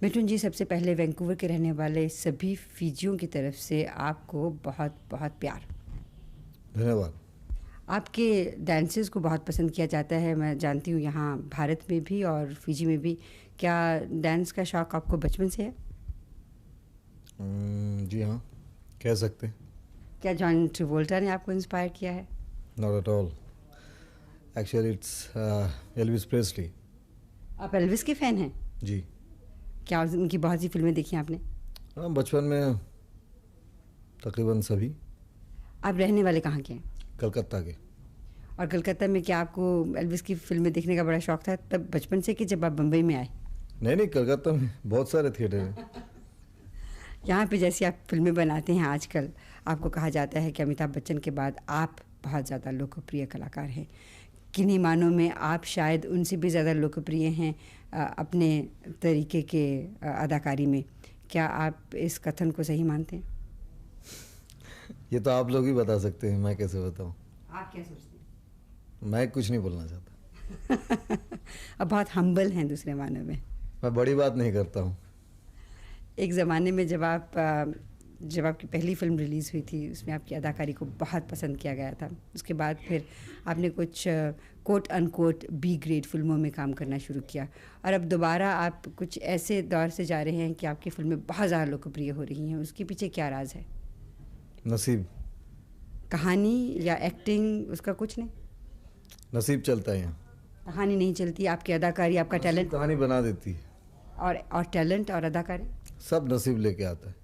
मिठुन जी, सबसे पहले वैंकूवर के रहने वाले सभी फिजियों की तरफ से आपको बहुत बहुत प्यार। धन्यवाद। आपके डांसेस को बहुत पसंद किया जाता है, मैं जानती हूँ, यहाँ भारत में भी और फिजी में भी। क्या डांस का शौक़ आपको बचपन से है? जी हाँ, कह सकते हैं। क्या जॉन ट्रेवोल्टा ने आपको इंस्पायर किया है? Not at all, actually it's Elvis Presley. आप एल्विस के फ़ैन हैं? जी क्या उनकी बहुत सी फिल्में देखी हैं आपने? हाँ, बचपन में तकरीबन सभी। आप रहने वाले कहाँ के हैं? कलकत्ता के। और कलकत्ता में क्या आपको एल्विस की फिल्में देखने का बड़ा शौक़ था तब बचपन से, कि जब आप बम्बई में आए? नहीं, कलकत्ता में बहुत सारे थिएटर हैं। यहाँ पे जैसी आप फिल्में बनाते हैं आजकल, आपको कहा जाता है कि अमिताभ बच्चन के बाद आप बहुत ज़्यादा लोकप्रिय कलाकार हैं। किन्हीं मानों में आप शायद उनसे भी ज़्यादा लोकप्रिय हैं अपने तरीके के अदाकारी में। क्या आप इस कथन को सही मानते हैं? ये तो आप लोग ही बता सकते हैं, मैं कैसे बताऊँ। आप क्या सोचते हैं? मैं कुछ नहीं बोलना चाहता। अब बहुत हम्बल हैं दूसरे मानों में। मैं बड़ी बात नहीं करता हूँ। एक ज़माने में जब आपकी पहली फिल्म रिलीज़ हुई थी, उसमें आपकी अदाकारी को बहुत पसंद किया गया था। उसके बाद फिर आपने कुछ कोट अनकोट बी ग्रेड फिल्मों में काम करना शुरू किया, और अब दोबारा आप कुछ ऐसे दौर से जा रहे हैं कि आपकी फिल्में बहुत ज़्यादा लोकप्रिय हो रही हैं। उसके पीछे क्या राज है? नसीब। कहानी या एक्टिंग, उसका कुछ नहीं? नसीब चलता है यहाँ। कहानी नहीं चलती, आपकी अदाकारी, आपका टैलेंट कहानी बना देती है। और टैलेंट और अदाकारी सब नसीब लेके आता है।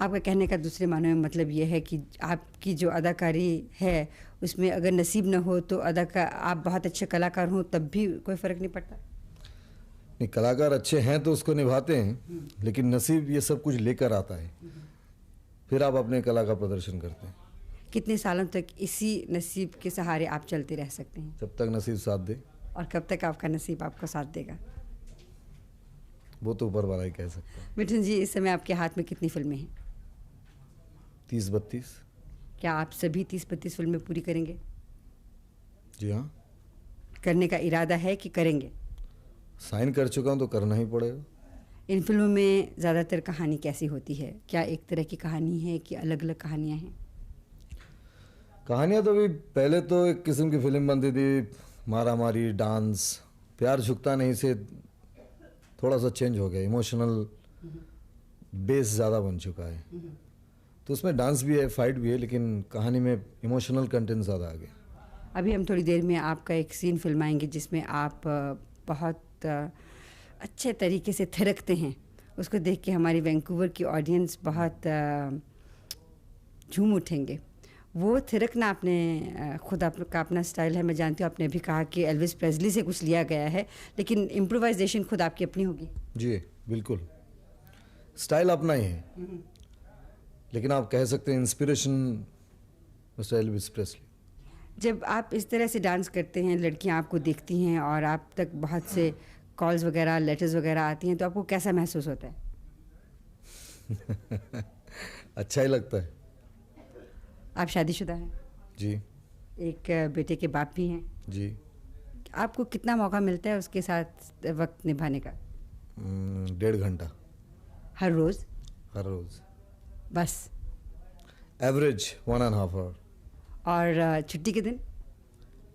आपका कहने का दूसरे मानों में मतलब ये है कि आपकी जो अदाकारी है उसमें अगर नसीब न हो तो आप बहुत अच्छे कलाकार हों तब भी कोई फ़र्क नहीं पड़ता? नहीं, कलाकार अच्छे हैं तो उसको निभाते हैं, लेकिन नसीब ये सब कुछ लेकर आता है, फिर आप अपने कला का प्रदर्शन करते हैं। कितने सालों तक इसी नसीब के सहारे आप चलते रह सकते हैं? जब तक नसीब साथ दे। और कब तक आपका नसीब आपको साथ देगा? वो तो ऊपर वाला ही कह सकता है। मिठुन जी, इस समय आपके हाथ में कितनी फिल्में हैं? 30-32। क्या आप सभी 30-32 फिल्में पूरी करेंगे? जी हाँ। करने का इरादा है कि करेंगे? साइन कर चुका हूँ तो करना ही पड़ेगा। इन फिल्मों में ज़्यादातर कहानी कैसी होती है? क्या एक तरह की कहानी है कि अलग अलग कहानियाँ हैं? कहानियाँ तो भी पहले तो एक किस्म की फिल्म बनती थी, मारा मारी, डांस, प्यार झुकता नहीं से थोड़ा सा चेंज हो गया, इमोशनल बेस ज़्यादा बन चुका है। तो उसमें डांस भी है, फाइट भी है, लेकिन कहानी में इमोशनल कंटेंट ज़्यादा आ गया। अभी हम थोड़ी देर में आपका एक सीन फिल्माएंगे जिसमें आप बहुत अच्छे तरीके से थिरकते हैं। उसको देख के हमारी वैंकूवर की ऑडियंस बहुत झूम उठेंगे। वो थिरकना आपने खुद आपका अपना स्टाइल है, मैं जानती हूँ। आपने भी कहा कि एल्विस प्रेस्ली से कुछ लिया गया है, लेकिन इम्प्रोवाइजेशन खुद आपकी अपनी होगी। जी बिल्कुल, स्टाइल अपना ही है, लेकिन आप कह सकते हैं इंस्पिरेशन मिस्टर एल्विस प्रेस्ली। जब आप इस तरह से डांस करते हैं, लड़कियां आपको देखती हैं और आप तक बहुत से कॉल्स वगैरह, लेटर्स वगैरह आती हैं, तो आपको कैसा महसूस होता है? अच्छा ही लगता है। आप शादीशुदा हैं? जी। एक बेटे के बाप भी हैं? जी। आपको कितना मौका मिलता है उसके साथ वक्त निभाने का? 1.5 घंटा। हर रोज़? हर रोज़। बस? Average 1.5 hour. और छुट्टी के दिन?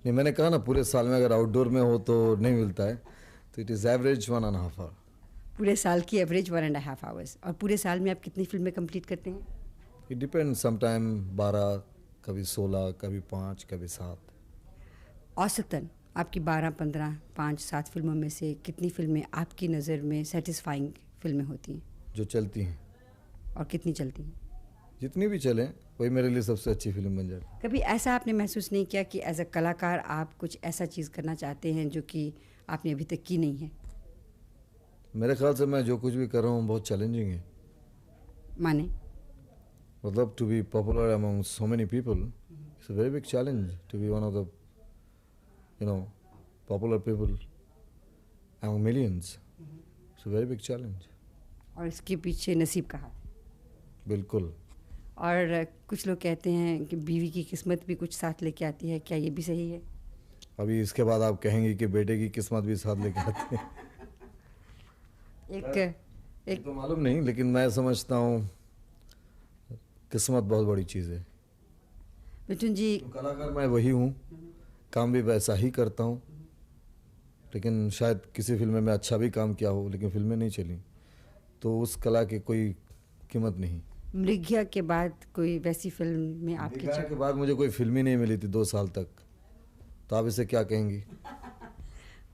नहीं, मैंने कहा ना, पूरे साल में अगर आउटडोर में हो तो नहीं मिलता है, तो इट इज़ एवरेज 1.5 आवर। पूरे साल की एवरेज 1.5 आवर्स। और पूरे साल में आप कितनी फिल्में कंप्लीट करते हैं? इट डिपेंड, समटाइम 12, कभी 16, कभी 5, कभी 7। औसतन आपकी 12, 15, 5, 7 फिल्मों में से कितनी फिल्में आपकी नज़र में सेटिस्फाइंग फिल्में होती हैं? जो चलती हैं। और कितनी चलती हैं? जितनी भी चलें वही मेरे लिए सबसे अच्छी फिल्म बन जाए। कभी ऐसा आपने महसूस नहीं किया कि एज अ कलाकार आप कुछ ऐसा चीज़ करना चाहते हैं जो कि आपने अभी तक की नहीं है? मेरे ख्याल से मैं जो कुछ भी कर रहा हूँ बहुत चैलेंजिंग है। माने? मतलब to be popular among so many people it's a very big challenge. To be one of the popular people among millions, it's a very big challenge. और इसके पीछे नसीब का हाथ। बिल्कुल। और कुछ लोग कहते हैं कि बीवी की किस्मत भी कुछ साथ लेके आती है, क्या ये भी सही है? अभी इसके बाद आप कहेंगे कि बेटे की किस्मत भी साथ लेके आती है। एक तो मालूम नहीं, लेकिन मैं समझता हूँ किस्मत बहुत बड़ी चीज़ है। मिथुन जी, तो कलाकार मैं वही हूँ, काम भी वैसा ही करता हूँ, लेकिन शायद किसी फिल्म में मैं अच्छा भी काम किया हो लेकिन फिल्में नहीं चली, तो उस कला की कोई कीमत नहीं। मृगया के बाद कोई वैसी फिल्म में आपकी निगाह के बाद मुझे कोई फिल्म ही नहीं मिली थी 2 साल तक, तो आप इसे क्या कहेंगी?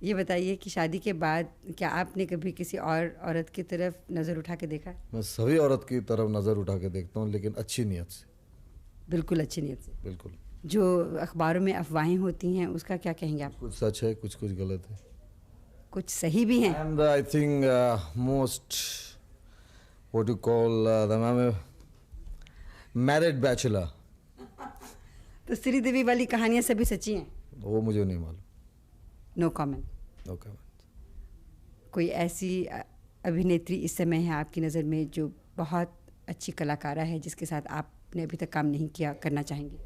ये बताइए कि शादी के बाद क्या आपने कभी किसी और औरत की तरफ नज़र उठा के देखा? मैं सभी औरत की तरफ नज़र उठा के देखता हूँ, लेकिन अच्छी नीयत से। बिल्कुल अच्छी नीयत से। बिल्कुल। जो अखबारों में अफवाहें होती हैं उसका क्या कहेंगे आप? कुछ सच है, कुछ कुछ गलत है। कुछ सही भी हैं? And I think most what you call the married bachelor, तो श्रीदेवी वाली कहानियाँ सभी सच्ची हैं? वो मुझे नहीं मालूम। No comment. ओके। कोई ऐसी अभिनेत्री इस समय है आपकी नज़र में जो बहुत अच्छी कलाकारा है जिसके साथ आपने अभी तक काम नहीं किया, करना चाहेंगे?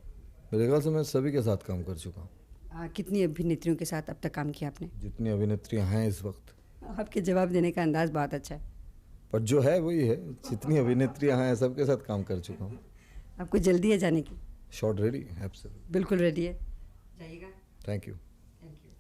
मेरे ख्याल से मैं सभी के साथ काम कर चुका हूँ। कितनी अभिनेत्रियों के साथ अब तक काम किया आपने? जितनी अभिनेत्रियाँ हैं इस वक्त, आपके जवाब देने का अंदाज़ बहुत अच्छा है। पर जो है वही है, जितनी अभिनेत्रियाँ हैं सबके साथ काम कर चुका हूँ। आपको जल्दी है जाने की? Shot ready, absolutely. बिल्कुल रेडी है, जाइएगा। Thank you. Thank you.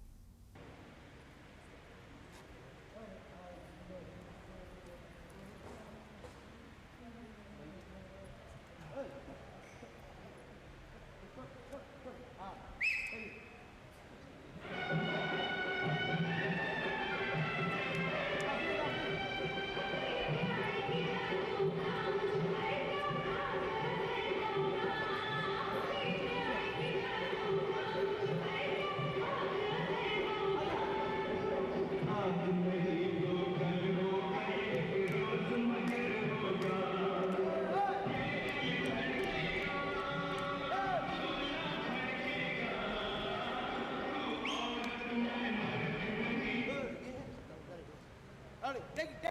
Take it.